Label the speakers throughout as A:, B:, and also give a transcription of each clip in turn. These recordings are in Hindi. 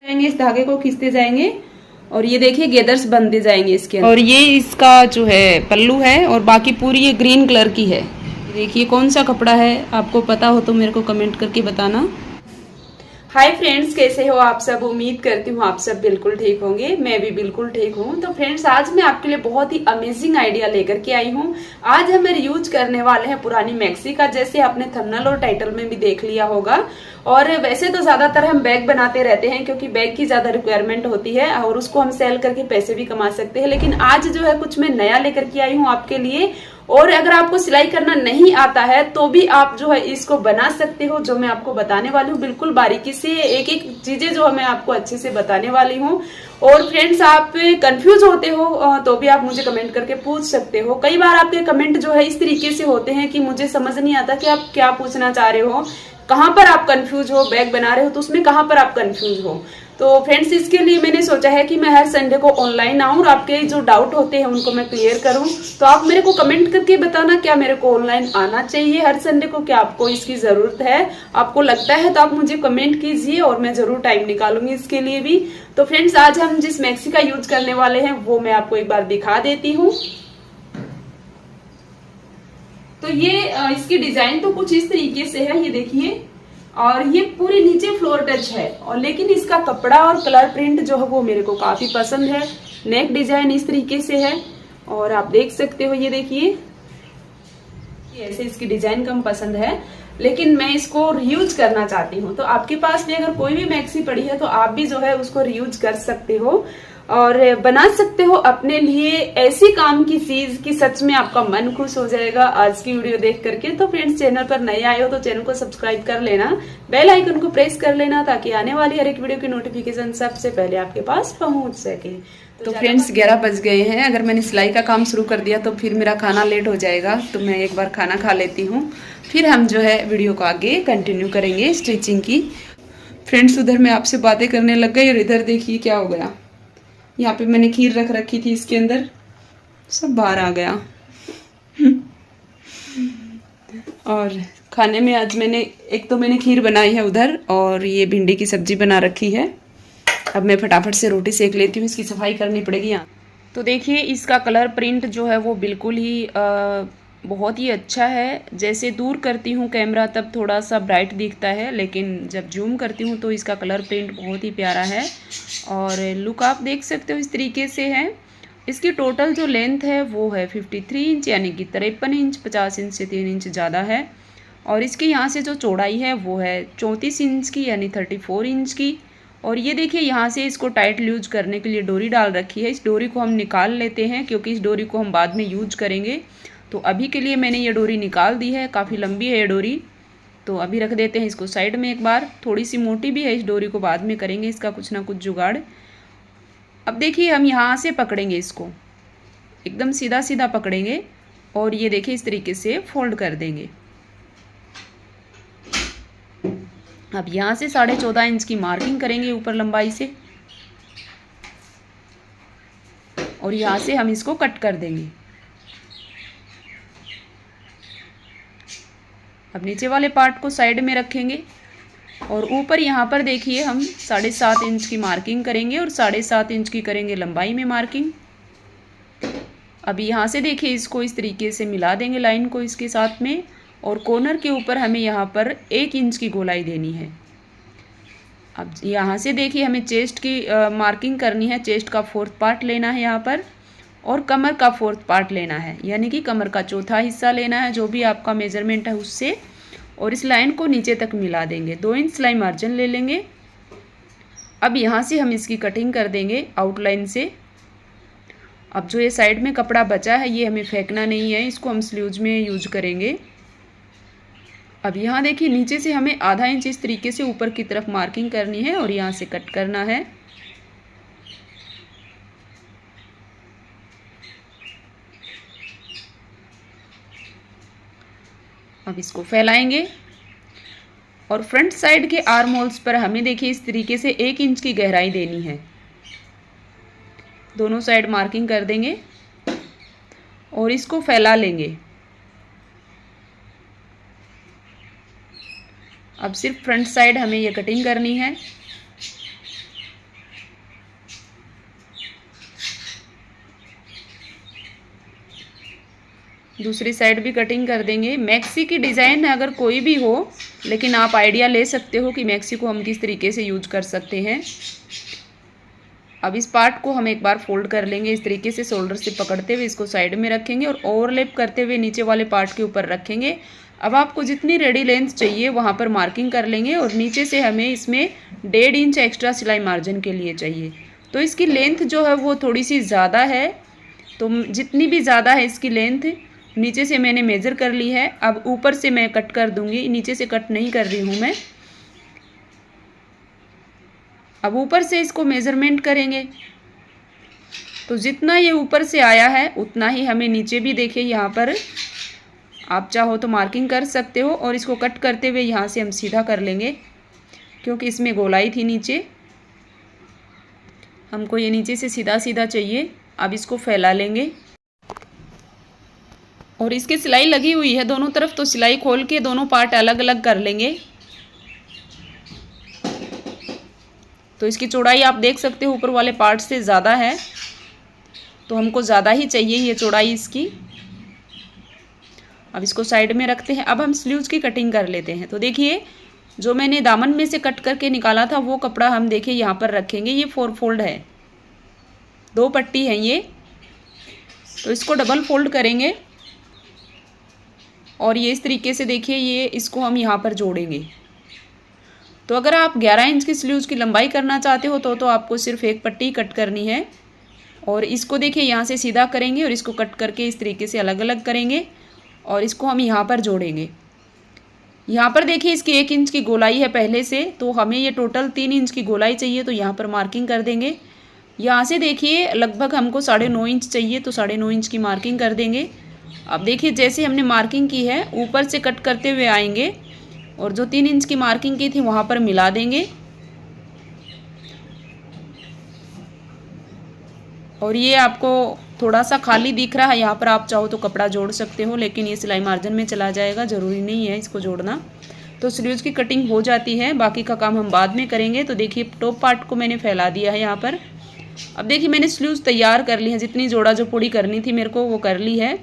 A: इस धागे को खींचते जाएंगे और ये देखिए गेदर्स बनते जाएंगे इसके अंदर। और ये इसका जो है पल्लू है और बाकी पूरी ये ग्रीन कलर की है। देखिए कौन सा कपड़ा है, आपको पता हो तो मेरे को कमेंट करके बताना। हाय फ्रेंड्स, कैसे हो आप सब। उम्मीद करती हूँ आप सब बिल्कुल ठीक होंगे। मैं भी बिल्कुल ठीक हूँ। तो फ्रेंड्स, आज मैं आपके लिए बहुत ही अमेजिंग आइडिया लेकर के आई हूँ। आज हम यूज करने वाले हैं पुरानी मैक्सी का, जैसे आपने थंबनेल और टाइटल में भी देख लिया होगा। और वैसे तो ज्यादातर हम बैग बनाते रहते हैं क्योंकि बैग की ज्यादा रिक्वायरमेंट होती है और उसको हम सेल करके पैसे भी कमा सकते हैं। लेकिन आज जो है कुछ मैं नया लेकर के आई हूँ आपके लिए। और अगर आपको सिलाई करना नहीं आता है तो भी आप जो है इसको बना सकते हो। जो मैं आपको बताने वाली हूँ बिल्कुल बारीकी से एक एक चीजें जो मैं आपको अच्छे से बताने वाली हूँ। और फ्रेंड्स, आप कंफ्यूज होते हो तो भी आप मुझे कमेंट करके पूछ सकते हो। कई बार आपके कमेंट जो है इस तरीके से होते हैं कि मुझे समझ नहीं आता कि आप क्या पूछना चाह रहे हो, कहाँ पर आप कंफ्यूज हो। बैग बना रहे हो तो उसमें कहाँ पर आप कंफ्यूज हो। तो फ्रेंड्स, इसके लिए मैंने सोचा है कि मैं हर संडे को ऑनलाइन आऊं और आपके जो डाउट होते हैं उनको मैं क्लियर करूं। तो आप मेरे को कमेंट करके बताना, क्या मेरे को ऑनलाइन आना चाहिए हर संडे को, क्या आपको इसकी जरूरत है। आपको लगता है तो आप मुझे कमेंट कीजिए और मैं जरूर टाइम निकालूंगी इसके लिए भी। तो फ्रेंड्स, आज हम जिस मैक्सी का यूज करने वाले हैं वो मैं आपको एक बार दिखा देती हूँ। तो ये इसकी डिजाइन तो कुछ इस तरीके से है, ये देखिए। और ये पूरी नीचे फ्लोर टच है, और लेकिन इसका कपड़ा और कलर प्रिंट जो है वो मेरे को काफी पसंद है। नेक डिजाइन इस तरीके से है और आप देख सकते हो, ये देखिए ऐसे इसकी डिजाइन कम पसंद है। लेकिन मैं इसको रियूज करना चाहती हूँ। तो आपके पास भी अगर कोई भी मैक्सी पड़ी है तो आप भी जो है उसको रियूज कर सकते हो और बना सकते हो अपने लिए ऐसी काम की चीज कि सच में आपका मन खुश हो जाएगा आज की वीडियो देख करके। तो फ्रेंड्स, चैनल पर नए आए हो तो चैनल को सब्सक्राइब कर लेना, बेल आइकन को प्रेस कर लेना ताकि आने वाली हर एक वीडियो की नोटिफिकेशन सबसे पहले आपके पास पहुंच सके। तो फ्रेंड्स, 11 बज गए हैं। अगर मैंने सिलाई का काम शुरू कर दिया तो फिर मेरा खाना लेट हो जाएगा। तो मैं एक बार खाना खा लेती हूँ, फिर हम जो है वीडियो को आगे कंटिन्यू करेंगे स्टिचिंग की। फ्रेंड्स, उधर मैं आपसे बातें करने लग गई और इधर देखिए क्या हो गया। यहाँ पे मैंने खीर रख रखी थी, इसके अंदर सब बाहर आ गया। और खाने में आज मैंने एक तो मैंने खीर बनाई है उधर, और ये भिंडी की सब्जी बना रखी है। अब मैं फटाफट से रोटी सेक लेती हूँ, इसकी सफाई करनी पड़ेगी यहाँ। तो देखिए इसका कलर प्रिंट जो है वो बिल्कुल ही बहुत ही अच्छा है। जैसे दूर करती हूँ कैमरा तब थोड़ा सा ब्राइट दिखता है, लेकिन जब जूम करती हूँ तो इसका कलर प्रिंट बहुत ही प्यारा है। और लुक आप देख सकते हो इस तरीके से है। इसकी टोटल जो लेंथ है वो है 53 इंच, यानी कि 53 इंच, 50 इंच से 3 इंच ज़्यादा है। और इसकी यहाँ से जो चौड़ाई है वो है 34 इंच की, यानी 34 इंच की। और ये देखिए यहाँ से इसको टाइट लूज करने के लिए डोरी डाल रखी है। इस डोरी को हम निकाल लेते हैं क्योंकि इस डोरी को हम बाद में यूज करेंगे। तो अभी के लिए मैंने ये डोरी निकाल दी है, काफ़ी लंबी है ये डोरी। तो अभी रख देते हैं इसको साइड में। एक बार थोड़ी सी मोटी भी है, इस डोरी को बाद में करेंगे इसका कुछ ना कुछ जुगाड़। अब देखिए हम यहाँ से पकड़ेंगे इसको, एकदम सीधा सीधा पकड़ेंगे और ये देखिए इस तरीके से फोल्ड कर देंगे। अब यहाँ से 14.5 इंच की मार्किंग करेंगे ऊपर लंबाई से, और यहाँ से हम इसको कट कर देंगे। अब नीचे वाले पार्ट को साइड में रखेंगे और ऊपर यहाँ पर देखिए हम 7.5 इंच की मार्किंग करेंगे और 7.5 इंच की करेंगे लंबाई में मार्किंग। अब यहाँ से देखिए इसको इस तरीके से मिला देंगे लाइन को इसके साथ में, और कॉर्नर के ऊपर हमें यहाँ पर 1 इंच की गोलाई देनी है। अब यहाँ से देखिए हमें चेस्ट की मार्किंग करनी है। चेस्ट का 4th पार्ट लेना है यहाँ पर, और कमर का 4th पार्ट लेना है, यानी कि कमर का चौथा हिस्सा लेना है जो भी आपका मेजरमेंट है उससे। और इस लाइन को नीचे तक मिला देंगे, 2 इंच सिलाई मार्जिन ले लेंगे। अब यहाँ से हम इसकी कटिंग कर देंगे आउटलाइन से। अब जो ये साइड में कपड़ा बचा है ये हमें फेंकना नहीं है, इसको हम स्लीव्स में यूज करेंगे। अब यहाँ देखिए नीचे से हमें आधा इंच इस तरीके से ऊपर की तरफ मार्किंग करनी है और यहाँ से कट करना है। अब इसको फैलाएंगे और फ्रंट साइड के आर्म होल्स पर हमें देखिए इस तरीके से 1 इंच की गहराई देनी है। दोनों साइड मार्किंग कर देंगे और इसको फैला लेंगे। अब सिर्फ फ्रंट साइड हमें ये कटिंग करनी है। दूसरी साइड भी कटिंग कर देंगे। मैक्सी की डिज़ाइन अगर कोई भी हो, लेकिन आप आइडिया ले सकते हो कि मैक्सी को हम किस तरीके से यूज कर सकते हैं। अब इस पार्ट को हम एक बार फोल्ड कर लेंगे इस तरीके से, शोल्डर से पकड़ते हुए इसको साइड में रखेंगे और ओवरलैप करते हुए नीचे वाले पार्ट के ऊपर रखेंगे। अब आपको जितनी रेडी लेंथ चाहिए वहाँ पर मार्किंग कर लेंगे और नीचे से हमें इसमें 1.5 इंच एक्स्ट्रा सिलाई मार्जिन के लिए चाहिए। तो इसकी लेंथ जो है वो थोड़ी सी ज़्यादा है, तो जितनी भी ज़्यादा है इसकी लेंथ नीचे से मैंने मेज़र कर ली है। अब ऊपर से मैं कट कर दूंगी, नीचे से कट नहीं कर रही हूँ मैं। अब ऊपर से इसको मेज़रमेंट करेंगे, तो जितना ये ऊपर से आया है उतना ही हमें नीचे भी, देखिए यहाँ पर आप चाहो तो मार्किंग कर सकते हो। और इसको कट करते हुए यहाँ से हम सीधा कर लेंगे, क्योंकि इसमें गोलाई थी नीचे, हमको ये नीचे से सीधा सीधा चाहिए। अब इसको फैला लेंगे और इसकी सिलाई लगी हुई है दोनों तरफ, तो सिलाई खोल के दोनों पार्ट अलग अलग कर लेंगे। तो इसकी चौड़ाई आप देख सकते हो ऊपर वाले पार्ट से ज़्यादा है, तो हमको ज़्यादा ही चाहिए ये चौड़ाई इसकी। अब इसको साइड में रखते हैं। अब हम स्लीव्स की कटिंग कर लेते हैं। तो देखिए जो मैंने दामन में से कट करके निकाला था वो कपड़ा हम देखिए यहाँ पर रखेंगे। ये 4 फोल्ड है, 2 पट्टी है ये, तो इसको डबल फोल्ड करेंगे और ये इस तरीके से देखिए ये इसको हम यहाँ पर जोड़ेंगे। तो अगर आप 11 इंच की स्लीव्स की लंबाई करना चाहते हो तो आपको सिर्फ एक पट्टी कट करनी है और इसको देखिए यहाँ से सीधा करेंगे और इसको कट करके इस तरीके से अलग अलग करेंगे और इसको हम यहाँ पर जोड़ेंगे। यहाँ पर देखिए इसकी 1 इंच की गोलाई है पहले से, तो हमें ये टोटल 3 इंच की गोलाई चाहिए, तो यहाँ पर मार्किंग कर देंगे। यहाँ से देखिए लगभग हमको 9.5 इंच चाहिए, तो 9.5 इंच की मार्किंग कर देंगे। अब देखिए जैसे हमने मार्किंग की है ऊपर से कट करते हुए आएंगे और जो 3 इंच की मार्किंग की थी वहाँ पर मिला देंगे और ये आपको थोड़ा सा खाली दिख रहा है, यहाँ पर आप चाहो तो कपड़ा जोड़ सकते हो, लेकिन ये सिलाई मार्जिन में चला जाएगा, ज़रूरी नहीं है इसको जोड़ना। तो स्लीव्स की कटिंग हो जाती है, बाकी का काम हम बाद में करेंगे। तो देखिए टॉप पार्ट को मैंने फैला दिया है यहाँ पर। अब देखिए मैंने स्लीव्स तैयार कर ली है, जितनी जोड़ा जो पूरी करनी थी मेरे को वो कर ली है।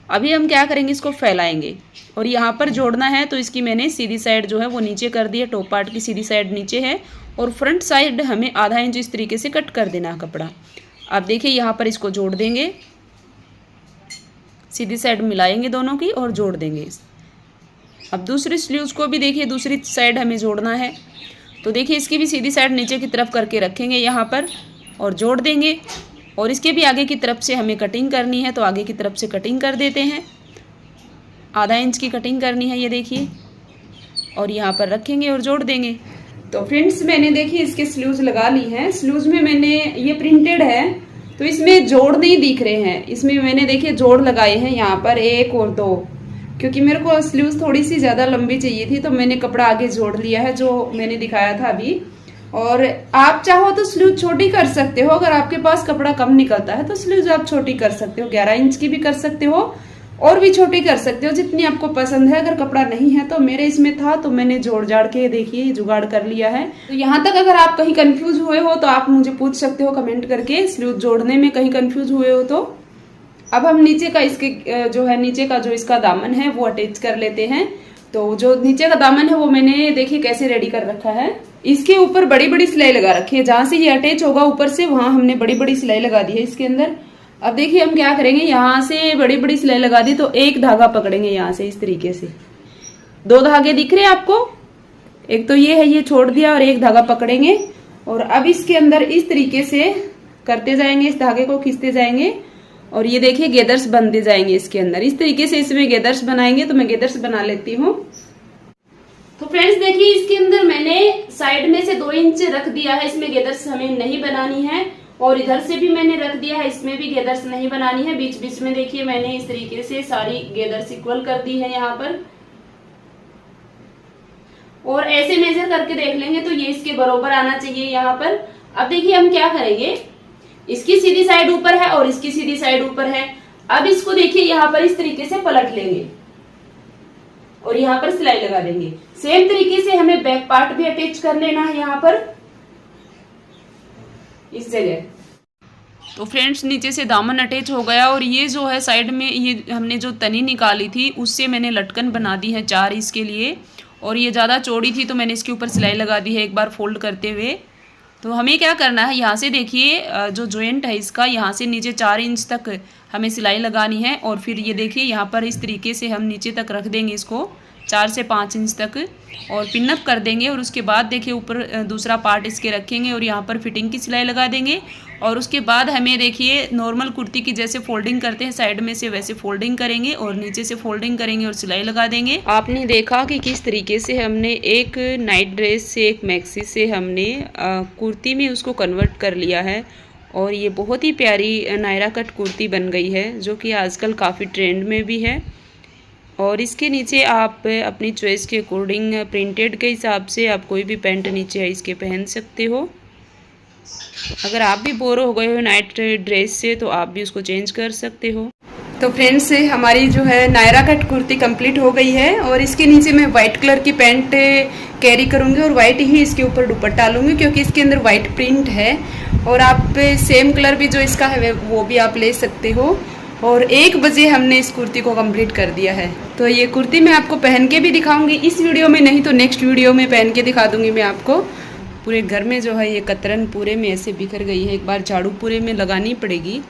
A: अभी हम क्या करेंगे, इसको फैलाएंगे और यहाँ पर जोड़ना है। तो इसकी मैंने सीधी साइड जो है वो नीचे कर दी है, टॉप पार्ट की सीधी साइड नीचे है और फ्रंट साइड हमें आधा इंच इस तरीके से कट कर देना है कपड़ा। अब देखिए यहाँ पर इसको जोड़ देंगे, सीधी साइड मिलाएंगे दोनों की और जोड़ देंगे। अब दूसरी स्लीव्स को भी देखिए दूसरी साइड हमें जोड़ना है, तो देखिए इसकी भी सीधी साइड नीचे की तरफ करके रखेंगे यहाँ पर और जोड़ देंगे और इसके भी आगे की तरफ से हमें कटिंग करनी है, तो आगे की तरफ से कटिंग कर देते हैं। आधा इंच की कटिंग करनी है ये देखिए, और यहाँ पर रखेंगे और जोड़ देंगे। तो फ्रेंड्स मैंने देखिए इसके स्लीव्स लगा ली हैं। स्लीव्स में मैंने ये प्रिंटेड है तो इसमें जोड़ नहीं दिख रहे हैं, इसमें मैंने देखिए जोड़ लगाए हैं यहाँ पर 1 और 2, क्योंकि मेरे को स्लीव्स थोड़ी सी ज़्यादा लंबी चाहिए थी, तो मैंने कपड़ा आगे जोड़ लिया है जो मैंने दिखाया था अभी। और आप चाहो तो स्लीव छोटी कर सकते हो, अगर आपके पास कपड़ा कम निकलता है तो स्लीव्स आप छोटी कर सकते हो, 11 इंच की भी कर सकते हो और भी छोटी कर सकते हो, जितनी आपको पसंद है। अगर कपड़ा नहीं है तो मेरे इसमें था तो मैंने जोड़ जाड़ के देखिए जुगाड़ कर लिया है। तो यहाँ तक अगर आप कहीं कंफ्यूज हुए हो तो आप मुझे पूछ सकते हो कमेंट करके, स्लीव जोड़ने में कहीं कंफ्यूज हुए हो तो। अब हम नीचे का इसके जो है नीचे का जो इसका दामन है वो अटैच कर लेते हैं। तो जो नीचे का दामन है वो मैंने देखिए कैसे रेडी कर रखा है। इसके ऊपर बड़ी बड़ी सिलाई लगा रखी है, जहां से ये अटैच होगा ऊपर से वहां हमने बड़ी बड़ी सिलाई लगा दी है इसके अंदर। अब देखिए हम क्या करेंगे, यहाँ से बड़ी बड़ी सिलाई लगा दी तो एक धागा पकड़ेंगे यहाँ से इस तरीके से। 2 धागे दिख रहे हैं आपको, एक तो ये है, ये छोड़ दिया और एक धागा पकड़ेंगे और अब इसके अंदर इस तरीके से करते जाएंगे, इस धागे को खींचते जाएंगे और ये देखिए गेदर्स बनते जाएंगे इसके अंदर। इस तरीके से इसमें गेदर्स बनाएंगे, तो मैं गेदर्स बना लेती हूँ। तो फ्रेंड्स देखिए इसके अंदर मैंने साइड में से 2 इंच रख दिया है, इसमें गेदर्स हमें नहीं बनानी है, और इधर से भी मैंने रख दिया है, इसमें भी गेदर्स नहीं बनानी है। बीच बीच में देखिए मैंने इस तरीके से सारी गेदर्स इक्वल कर दी है यहाँ पर, और ऐसे मेजर करके देख लेंगे तो ये इसके बराबर आना चाहिए यहाँ पर। अब देखिए हम क्या करेंगे, इसकी सीधी साइड ऊपर है और इसकी सीधी साइड ऊपर है। अब इसको देखिए यहाँ पर इस तरीके से पलट लेंगे और यहाँ पर सिलाई लगा देंगे। सेम तरीके से हमें बैक पार्ट भी अटैच कर लेना है यहाँ पर इस जगह। तो फ्रेंड्स नीचे से दामन अटैच हो गया और ये जो है साइड में ये हमने जो तनी निकाली थी उससे मैंने लटकन बना दी है 4 इसके लिए। और ये ज़्यादा चौड़ी थी तो मैंने इसके ऊपर सिलाई लगा दी है एक बार फोल्ड करते हुए। तो हमें क्या करना है, यहाँ से देखिए जो जॉइंट है इसका, यहाँ से नीचे 4 इंच तक हमें सिलाई लगानी है। और फिर ये देखिए यहाँ पर इस तरीके से हम नीचे तक रख देंगे इसको 4 से 5 इंच तक और पिनअप कर देंगे। और उसके बाद देखिए ऊपर दूसरा पार्ट इसके रखेंगे और यहाँ पर फिटिंग की सिलाई लगा देंगे। और उसके बाद हमें देखिए नॉर्मल कुर्ती की जैसे फोल्डिंग करते हैं साइड में से वैसे फोल्डिंग करेंगे और नीचे से फोल्डिंग करेंगे और सिलाई लगा देंगे। आपने देखा कि किस तरीके से हमने एक नाइट ड्रेस से एक मैक्सी से हमने कुर्ती में उसको कन्वर्ट कर लिया है। और ये बहुत ही प्यारी नायरा कट कुर्ती बन गई है जो कि आजकल काफ़ी ट्रेंड में भी है। और इसके नीचे आप अपनी चॉइस के अकॉर्डिंग प्रिंटेड के हिसाब से आप कोई भी पैंट नीचे इसके पहन सकते हो। अगर आप भी बोर हो गए हो नाइट ड्रेस से तो आप भी उसको चेंज कर सकते हो। तो फ्रेंड्स हमारी जो है नायरा कट कुर्ती कंप्लीट हो गई है और इसके नीचे मैं वाइट कलर की पैंट कैरी करूँगी और वाइट ही इसके ऊपर दुपट्टा डालूंगी क्योंकि इसके अंदर वाइट प्रिंट है। और आप सेम कलर भी जो इसका है वो भी आप ले सकते हो। और 1 बजे हमने इस कुर्ती को कंप्लीट कर दिया है। तो ये कुर्ती मैं आपको पहन के भी दिखाऊंगी इस वीडियो में, नहीं तो नेक्स्ट वीडियो में पहन के दिखा दूंगी मैं आपको। पूरे घर में जो है ये कतरन पूरे में ऐसे बिखर गई है, एक बार झाड़ू पूरे में लगानी पड़ेगी।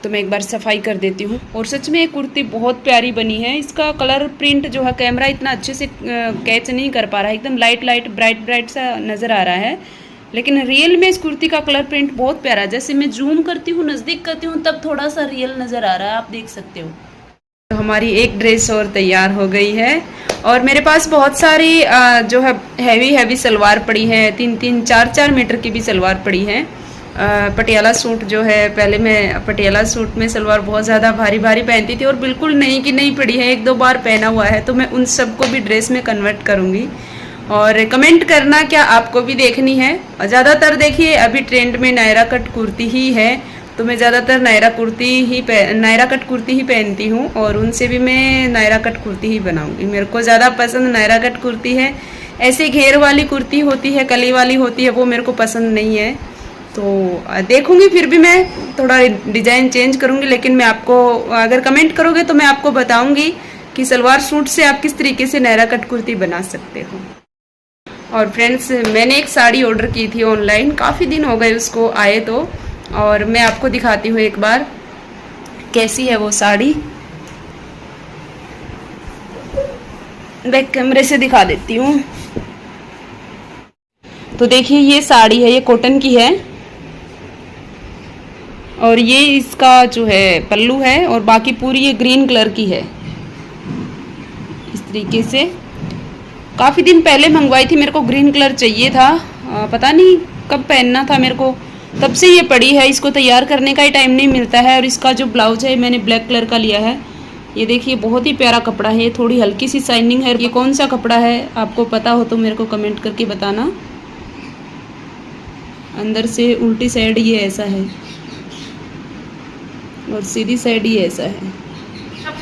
A: तो मैं एक बार सफाई कर देती हूँ। और सच में ये कुर्ती बहुत प्यारी बनी है। इसका कलर प्रिंट जो है कैमरा इतना अच्छे से कैच नहीं कर पा रहा है, एकदम लाइट लाइट ब्राइट ब्राइट सा नज़र आ रहा है, लेकिन रियल में इस कुर्ती का कलर प्रिंट बहुत प्यारा है। जैसे मैं जूम करती हूँ नज़दीक करती हूँ तब थोड़ा सा रियल नज़र आ रहा है, आप देख सकते हो। तो हमारी एक ड्रेस और तैयार हो गई है। और मेरे पास बहुत सारी जो है हैवी सलवार पड़ी है, 3-3 4-4 मीटर की भी सलवार पड़ी है। पटियाला सूट जो है, पहले मैं पटियाला सूट में सलवार बहुत ज़्यादा भारी भारी पहनती थी और बिल्कुल नहीं कि नहीं पड़ी है, 1-2 बार पहना हुआ है। तो मैं उन सबको भी ड्रेस में कन्वर्ट करूँगी। और कमेंट करना क्या आपको भी देखनी है। और ज़्यादातर देखिए अभी ट्रेंड में नायरा कट कुर्ती ही है, तो मैं ज़्यादातर नायरा कट कुर्ती ही पहनती हूँ और उनसे भी मैं नायरा कट कुर्ती ही बनाऊँगी। मेरे को ज़्यादा पसंद नायरा कट कुर्ती है। ऐसे घेर वाली कुर्ती होती है, कली वाली होती है, वो मेरे को पसंद नहीं है। तो देखूँगी, फिर भी मैं थोड़ा डिज़ाइन चेंज करूँगी। लेकिन मैं आपको अगर कमेंट करोगे तो मैं आपको बताऊँगी कि सलवार सूट से आप किस तरीके से नायरा कट कुर्ती बना सकते हो। और फ्रेंड्स मैंने एक साड़ी ऑर्डर की थी ऑनलाइन, काफ़ी दिन हो गए उसको आए तो, और मैं आपको दिखाती हूँ एक बार कैसी है वो साड़ी। बैक कैमरे से दिखा देती हूँ। तो देखिए ये साड़ी है, ये कॉटन की है और ये इसका जो है पल्लू है और बाकी पूरी ये ग्रीन कलर की है इस तरीके से। काफ़ी दिन पहले मंगवाई थी, मेरे को ग्रीन कलर चाहिए था, पता नहीं कब पहनना था मेरे को, तब से ये पड़ी है। इसको तैयार करने का ही टाइम नहीं मिलता है। और इसका जो ब्लाउज है मैंने ब्लैक कलर का लिया है। ये देखिए बहुत ही प्यारा कपड़ा है, थोड़ी हल्की सी शाइनिंग है। ये कौन सा कपड़ा है आपको पता हो तो मेरे को कमेंट करके बताना। अंदर से उल्टी साइड ये ऐसा है और सीधी साइड ये ऐसा है।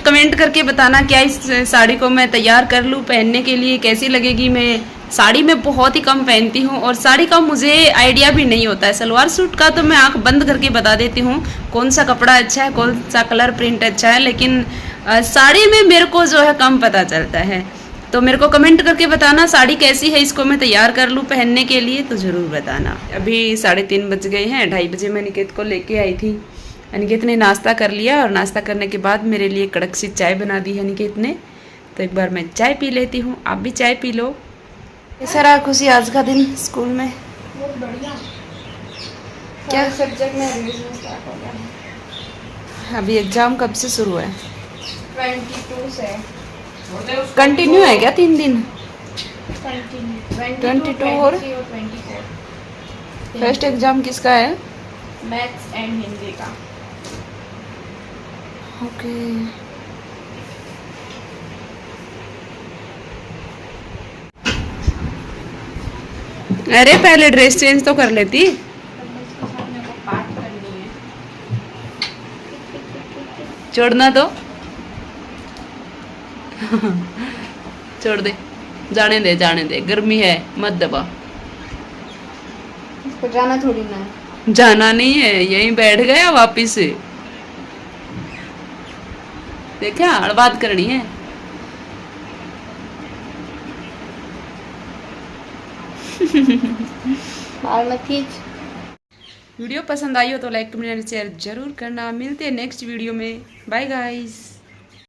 A: कमेंट करके बताना क्या इस साड़ी को मैं तैयार कर लूँ पहनने के लिए, कैसी लगेगी। मैं साड़ी में बहुत ही कम पहनती हूँ और साड़ी का मुझे आइडिया भी नहीं होता है। सलवार सूट का तो मैं आंख बंद करके बता देती हूँ कौन सा कपड़ा अच्छा है, कौन सा कलर प्रिंट अच्छा है, लेकिन साड़ी में मेरे को जो है कम पता चलता है। तो मेरे को कमेंट करके बताना साड़ी कैसी है, इसको मैं तैयार कर लूँ पहनने के लिए तो ज़रूर बताना। अभी 3:30 बज गए हैं, 2:30 बजे मैं निकेत को लेके आई थी। अनिकेत ने नाश्ता कर लिया और नाश्ता करने के बाद मेरे लिए कड़क सी चाय बना दी है अनिकेत ने। तो एक बार मैं चाय पी लेती हूँ, आप भी चाय पी लो। कैसा रहा खुशी आज का दिन स्कूल में?
B: बहुत बढ़िया।
A: क्या
B: सब्जेक्ट में रिवीजन स्टार्ट हो गया।
A: अभी एग्जाम कब से शुरू है?
B: 22 से।
A: कंटिन्यू है क्या 3 दिन?
B: कंटिन्यू
A: 22 और
B: 24।
A: फर्स्ट एग्जाम किसका है?
B: मैथ्स एंड हिंदी का।
A: ओके। अरे पहले ड्रेस चेंज तो कर लेती। छोड़ना तो छोड़ दे, जाने दे, गर्मी है मत दबा।
B: इसको जाना थोड़ी ना है।
A: जाना नहीं है, यहीं बैठ गया वापिस से। देखा, हर बात करनी है।
B: और मत खींच।
A: वीडियो पसंद आई हो तो लाइक कमेंट शेयर जरूर करना। मिलते हैं नेक्स्ट वीडियो में। Bye guys.